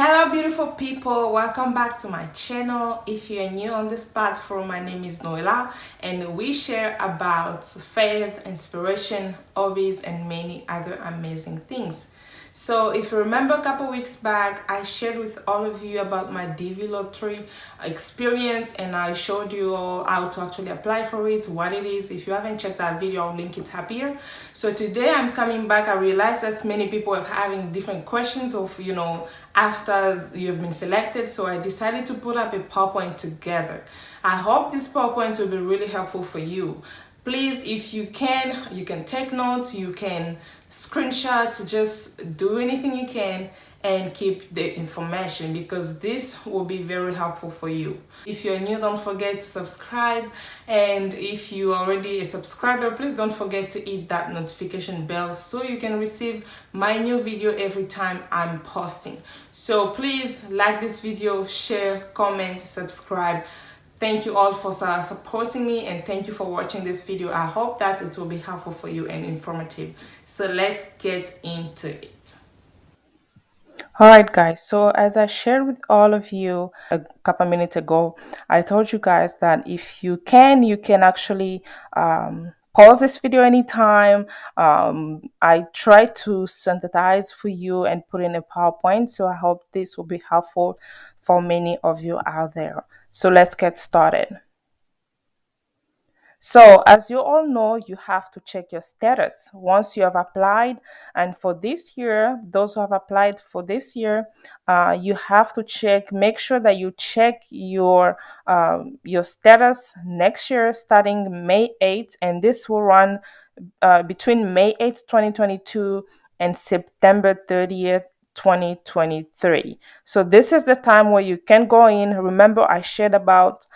Hello beautiful people, welcome back to my channel. If you are new on this platform, my name is Noela and we share about faith, inspiration, hobbies and many other amazing things. So if you remember a couple weeks back, I shared with all of you about my DV lottery experience and I showed you all how to actually apply for it, what it is. If you haven't checked that video, I'll link it up here. So today I'm coming back. I realized that many people are having different questions of, after you've been selected. So I decided to put up a PowerPoint together. I hope this PowerPoint will be really helpful for you. Please, if you can take notes, you can screenshot, just do anything you can and keep the information because this will be very helpful for you. If you're new, don't forget to subscribe, and if you are already a subscriber, please don't forget to hit that notification bell so you can receive my new video every time I'm posting. So please like this video, share, comment, subscribe. Thank you all for supporting me and thank you for watching this video. I hope that it will be helpful for you and informative. So let's get into it. Alright guys, so as I shared with all of you a couple minutes ago, I told you guys that if you can actually pause this video anytime. I try to synthesize for you and put in a PowerPoint, so I hope this will be helpful for many of you out there. So let's get started. So as you all know, you have to check your status once you have applied. And for this year, those who have applied for this year, you have to make sure that you check your status next year, starting May 8th, and this will run between May 8th, 2022 and September 30th, 2023. So this is the time where you can go in. Remember, I shared about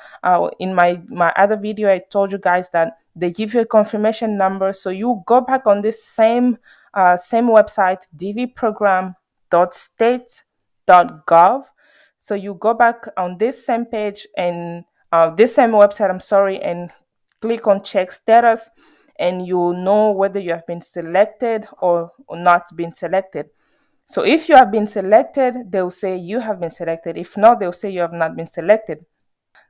in my other video, I told you guys that they give you a confirmation number. So you go back on this same website, DVprogram.state.gov. So you go back on this same page and this same website, I'm sorry, and click on check status, and you'll know whether you have been selected or not been selected. So if you have been selected, they'll say you have been selected. If not, they'll say you have not been selected.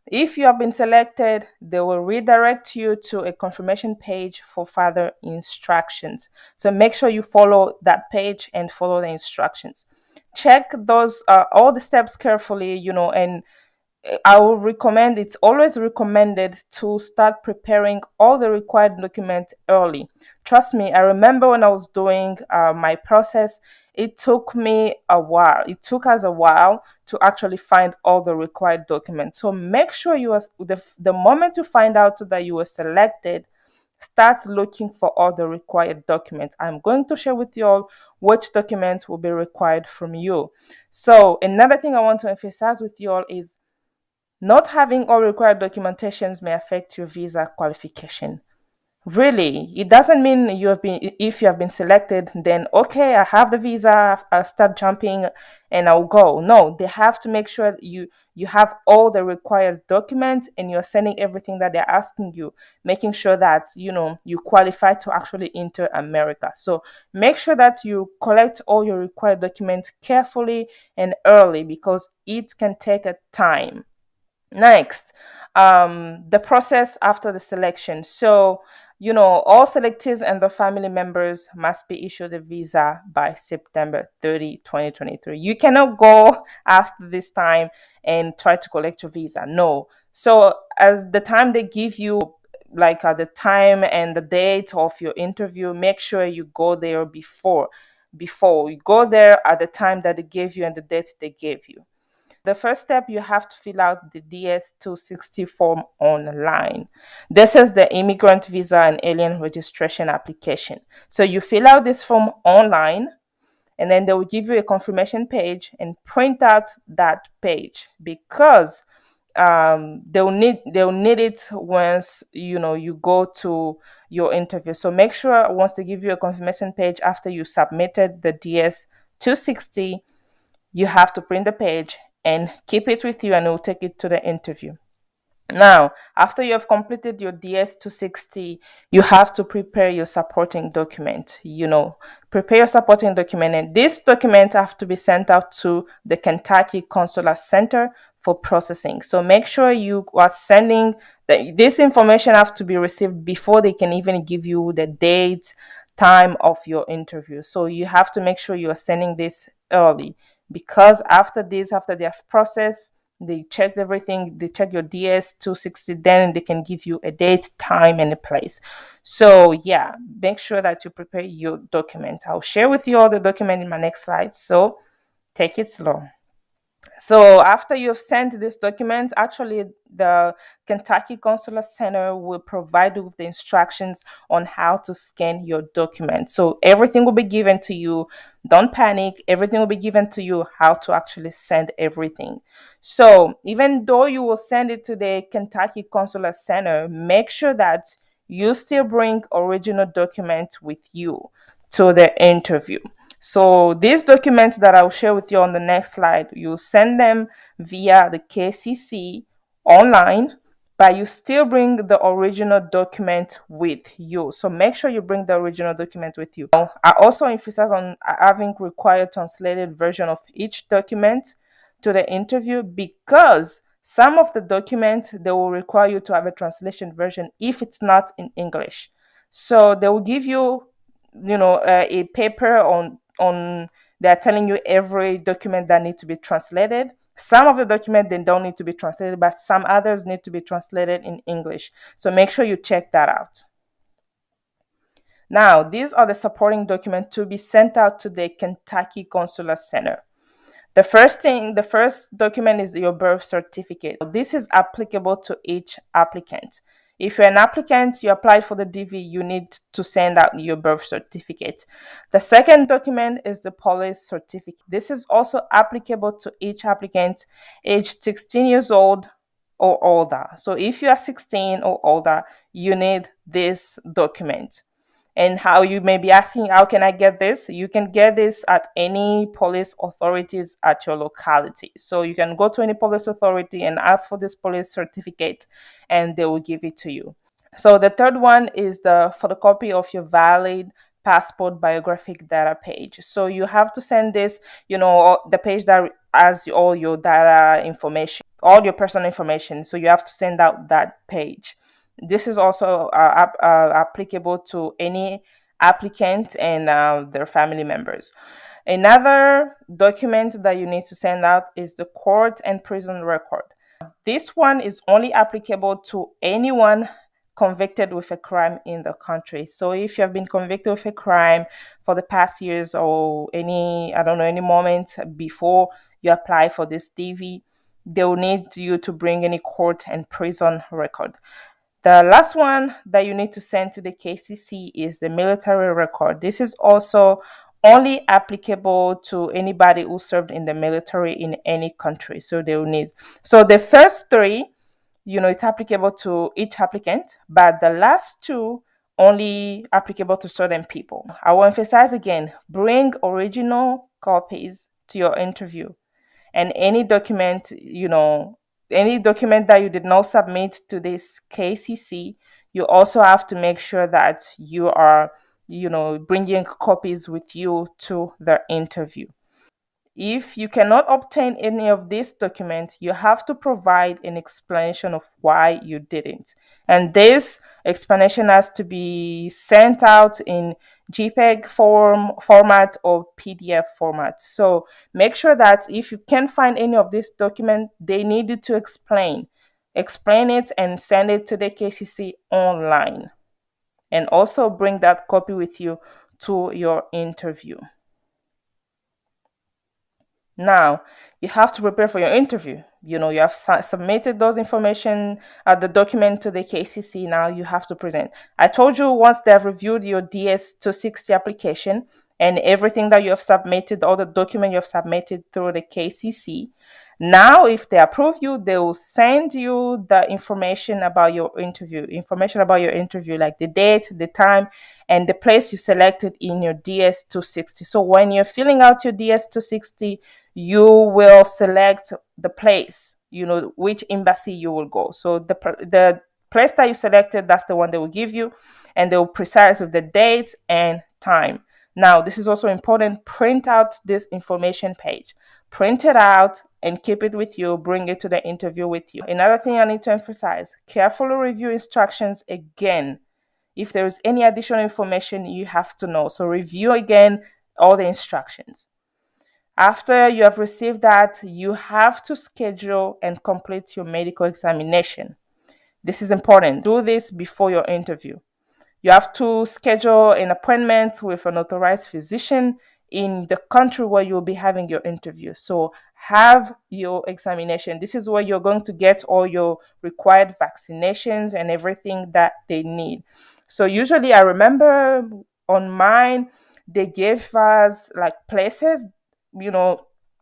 If you have been selected, they will redirect you to a confirmation page for further instructions. So make sure you follow that page and follow the instructions. Check those all the steps carefully, and I will recommend, it's always recommended to start preparing all the required documents early. Trust me, I remember when I was doing my process, it took me a while. It took us a while to actually find all the required documents. So make sure you are, the moment you find out that you were selected, start looking for all the required documents. I'm going to share with you all which documents will be required from you. So another thing I want to emphasize with you all is not having all required documentations may affect your visa qualification. Really, it doesn't mean if you have been selected, then okay, I have the visa, I'll start jumping and I'll go. No, they have to make sure you have all the required documents and you're sending everything that they're asking you, making sure that you qualify to actually enter America. So make sure that you collect all your required documents carefully and early because it can take a time. Next, the process after the selection. So, all selectees and their family members must be issued a visa by September 30, 2023. You cannot go after this time and try to collect your visa. No. So, as the time they give you, like the time and the date of your interview, make sure you go there before you go there at the time that they gave you and the date they gave you. The first step, you have to fill out the DS-260 form online. This is the Immigrant Visa and Alien Registration application. So you fill out this form online, and then they will give you a confirmation page and print out that page because they'll need it once you go to your interview. So make sure once they give you a confirmation page after you submitted the DS-260, you have to print the page and keep it with you and it will take it to the interview. Now, after you have completed your DS-260, you have to prepare your supporting document. Prepare your supporting document, and this document have to be sent out to the Kentucky Consular Center for processing. So make sure you are sending this information have to be received before they can even give you the date, time of your interview. So you have to make sure you are sending this early, because after they have processed, they check everything, they check your DS-260, then they can give you a date, time, and a place. So yeah, make sure that you prepare your document. I'll share with you all the document in my next slide, so take it slow. So after you've sent this document, actually the Kentucky Consular Center will provide you with the instructions on how to scan your document. So everything will be given to you. Don't panic. Everything will be given to you how to actually send everything. So even though you will send it to the Kentucky Consular Center, make sure that you still bring original document with you to the interview. So these documents that I'll share with you on the next slide, you send them via the KCC online, but you still bring the original document with you. So make sure you bring the original document with you. Now, I also emphasize on having required translated version of each document to the interview, because some of the documents, they will require you to have a translation version if it's not in English. So they will give you, a paper on they're telling you every document that needs to be translated. Some of the documents, they don't need to be translated, but some others need to be translated in English. So make sure you check that out. Now, these are the supporting documents to be sent out to the Kentucky Consular Center. The first document is your birth certificate. This is applicable to each applicant. If you're an applicant, you applied for the DV, you need to send out your birth certificate. The second document is the police certificate. This is also applicable to each applicant aged 16 years old or older. So if you are 16 or older, you need this document. And how you may be asking, how can I get this? You can get this at any police authorities at your locality. So you can go to any police authority and ask for this police certificate, and they will give it to you. So the third one is the photocopy of your valid passport biographic data page. So you have to send this, the page that has all your data information, all your personal information. So you have to send out that page. This is also applicable to any applicant and their family members. Another document that you need to send out is the court and prison record. This one is only applicable to anyone convicted with a crime in the country. So if you have been convicted with a crime for the past years, or any moment before you apply for this DV, they will need you to bring any court and prison record. The last one that you need to send to the KCC is the military record. This is also only applicable to anybody who served in the military in any country. So they will need. So the first three, it's applicable to each applicant, but the last two only applicable to certain people. I will emphasize again, bring original copies to your interview. And any document that you did not submit to this KCC, you also have to make sure that you are, bringing copies with you to the interview. If you cannot obtain any of these documents, you have to provide an explanation of why you didn't. And this explanation has to be sent out in JPEG format or PDF format. So make sure that if you can't find any of this document, they need you to explain it and send it to the KCC online. And also bring that copy with you to your interview. Now, you have to prepare for your interview. You have submitted those information, the document to the KCC. Now you have to present. I told you, once they have reviewed your DS-260 application and everything that you have submitted, all the document you have submitted through the KCC, now if they approve you, they will send you the information about your interview, like the date, the time, and the place you selected in your DS-260. So when you're filling out your DS-260, you will select the place which embassy you will go. So the place that you selected, that's the one they will give you, and they will precise with the dates and time. Now, this is also important. Print out this information page. Print it out and keep it with you. Bring it to the interview with you. Another thing I need to emphasize, carefully review instructions again. If there is any additional information you have to know, so review again all the instructions. After you have received that, you have to schedule and complete your medical examination. This is important. Do this before your interview. You have to schedule an appointment with an authorized physician in the country where you'll be having your interview. So have your examination. This is where you're going to get all your required vaccinations and everything that they need. So usually I remember on mine, they gave us like places,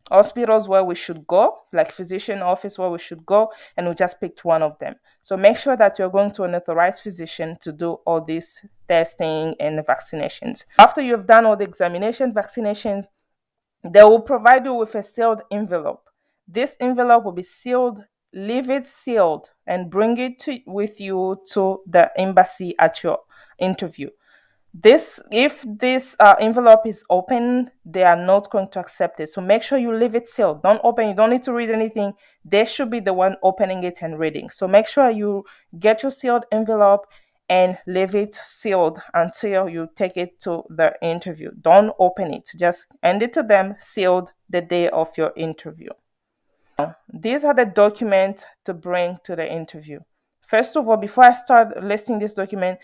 hospitals where we should go, like physician office where we should go, and we just picked one of them. So make sure that you're going to an authorized physician to do all this testing and vaccinations. After you've done all the examination, vaccinations, they will provide you with a sealed envelope. This envelope will be sealed. Leave it sealed and bring it with you to the embassy at your interview. If this envelope is open, they are not going to accept it. So make sure you leave it sealed. Don't open. You don't need to read anything. They should be the one opening it and reading. So make sure you get your sealed envelope and leave it sealed until you take it to the interview. Don't open it. Just hand it to them sealed the day of your interview. Now, these are the documents to bring to the interview. First of all, before I start listing this document,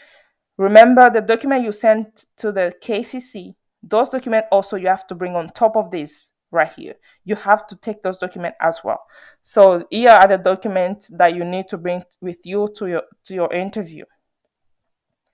remember the document you sent to the KCC, those documents also you have to bring on top of this right here. You have to take those documents as well. So here are the documents that you need to bring with you to your interview.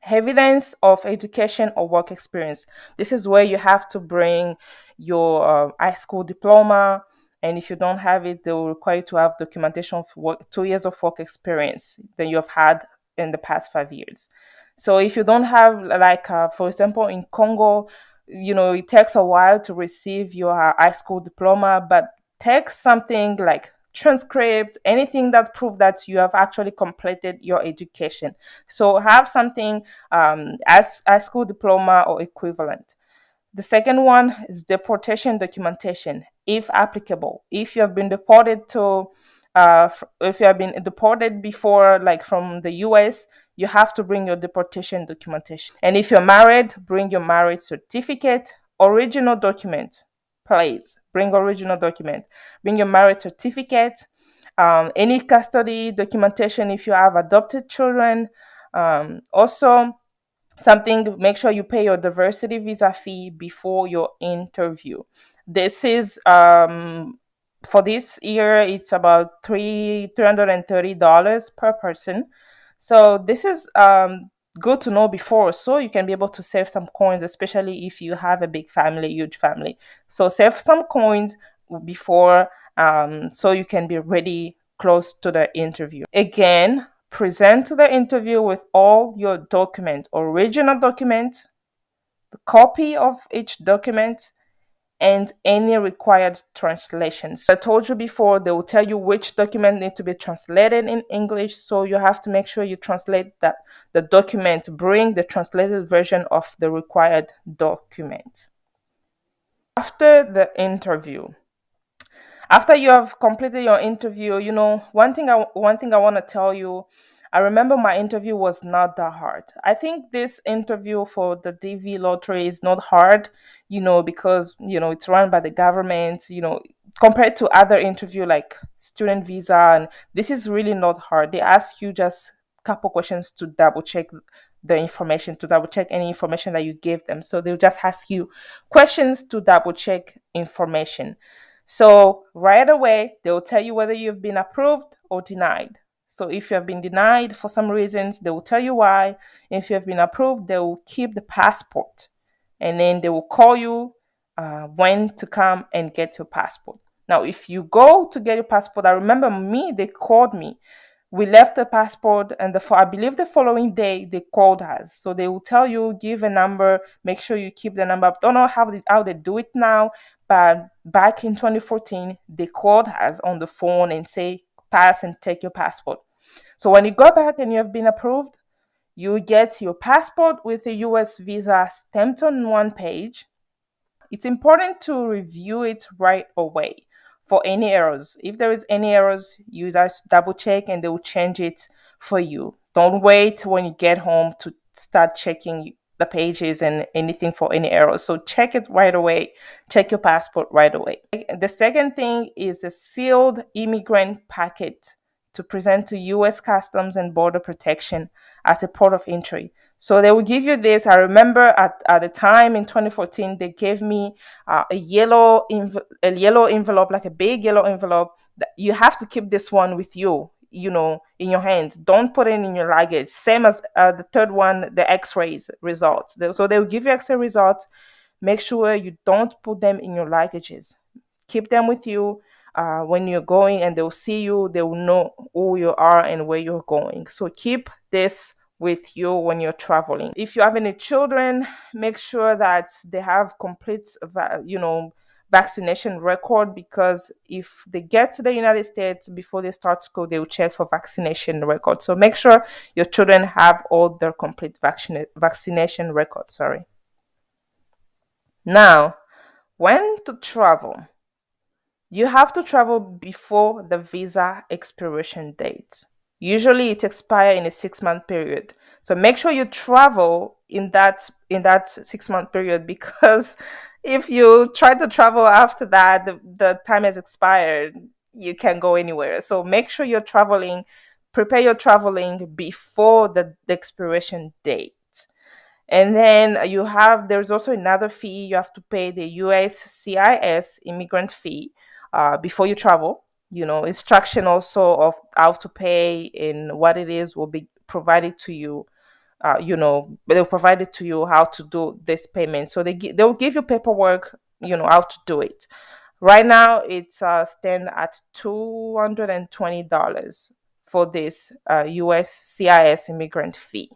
Evidence of education or work experience. This is where you have to bring your high school diploma, and if you don't have it, they will require you to have documentation of 2 years of work experience that you have had in the past 5 years. So if you don't have, like, for example, in Congo, it takes a while to receive your high school diploma, but take something like transcript, anything that proves that you have actually completed your education. So have something as high school diploma or equivalent. The second one is deportation documentation, if applicable. If you have been deported if you have been deported before, like from the US, you have to bring your deportation documentation. And if you're married, bring your marriage certificate, original document. Please bring original document. Bring your marriage certificate, any custody documentation if you have adopted children. Also, make sure you pay your diversity visa fee before your interview. This is for this year, it's about $330 per person. So this is good to know before, so you can be able to save some coins, especially if you have a big family, huge family. So save some coins before, so you can be ready close to the interview. Again, present to the interview with all your documents, original document, the copy of each document, and any required translations. I told you before, they will tell you which document need to be translated in English, so you have to make sure you translate the document. Bring the translated version of the required document. After the interview, after you have completed your interview, one thing I want to tell you, I remember my interview was not that hard. I think this interview for the DV lottery is not hard, because, it's run by the government, compared to other interview like student visa, and this is really not hard. They ask you just a couple questions to double check the information, to double check any information that you gave them. So they'll just ask you questions to double check information. So right away, they'll tell you whether you've been approved or denied. So if you have been denied for some reasons, they will tell you why. If you have been approved, they will keep the passport. And then they will call you when to come and get your passport. Now, if you go to get your passport, I remember they called me. We left the passport, and I believe the following day they called us. So they will tell you, give a number, make sure you keep the number. I don't know how they do it now, but back in 2014, they called us on the phone and say, pass and take your passport. So when you go back and you have been approved, you get your passport with a US visa stamped on one page. It's important to review it right away for any errors. If there is any errors, you just double check and they will change it for you. Don't wait when you get home to start checking the pages and anything for any errors. So check it right away. Check your passport right away. The second thing is a sealed immigrant packet to present to US Customs and Border Protection at a port of entry. So they will give you this. I remember at the time in 2014, they gave me a yellow envelope, like a big yellow envelope. You have to keep this one with you, in your hands. Don't put it in your luggage. Same as the third one, the X-rays results. So they will give you X-ray results. Make sure you don't put them in your luggages. Keep them with you. When you're going and they'll see you, they will know who you are and where you're going. So keep this with you when you're traveling. If you have any children, make sure that they have complete, vaccination record, because if they get to the United States before they start school, they will check for vaccination record. So make sure your children have all their complete vaccination record. Now, when to travel? You have to travel before the visa expiration date. Usually it expires in a 6-month period. So make sure you travel in that 6-month period, because if you try to travel after that, the time has expired, you can't go anywhere. So make sure prepare your traveling before the expiration date. And then there's also another fee. You have to pay the USCIS immigrant fee before you travel. Instruction also of how to pay and what it is will be provided to you. They'll provide it to you how to do this payment. So they'll give you paperwork, how to do it. Right now, it's stand at $220 for this USCIS immigrant fee.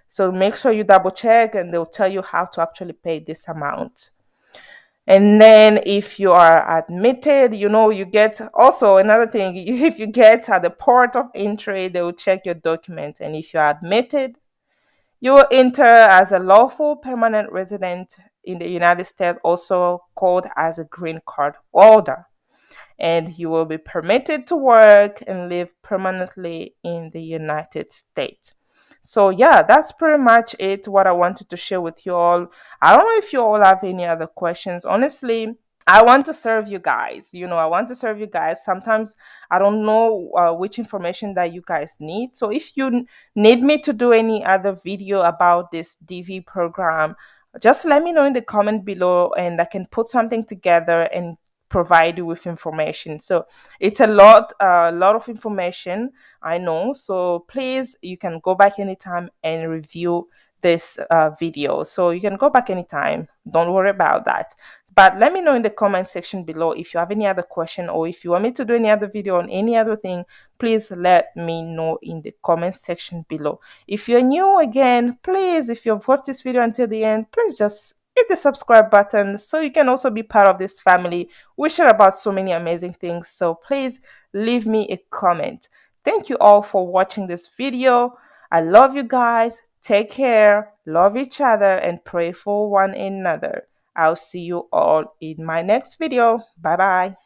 So make sure you double check and they'll tell you how to actually pay this amount. And then if you are admitted, you get also another thing. If you get at the port of entry, they will check your document. And if you are admitted, you will enter as a lawful permanent resident in the United States, also called as a green card holder. And you will be permitted to work and live permanently in the United States. So yeah, that's pretty much it, what I wanted to share with you all. I don't know if you all have any other questions. Honestly, I want to serve you guys. Sometimes I don't know which information that you guys need. So if you need me to do any other video about this DV program, just let me know in the comment below and I can put something together and provide you with information. So it's a lot of information, I know. So please, you can go back anytime and review this video. So you can go back anytime. Don't worry about that. But let me know in the comment section below if you have any other question, or if you want me to do any other video on any other thing, please let me know in the comment section below. If you're new again, please, if you've watched this video until the end, please just hit the subscribe button so you can also be part of this family. We share about so many amazing things. So please leave me a comment. Thank you all for watching this video. I love you guys. Take care, love each other, and pray for one another. I'll see you all in my next video. Bye bye.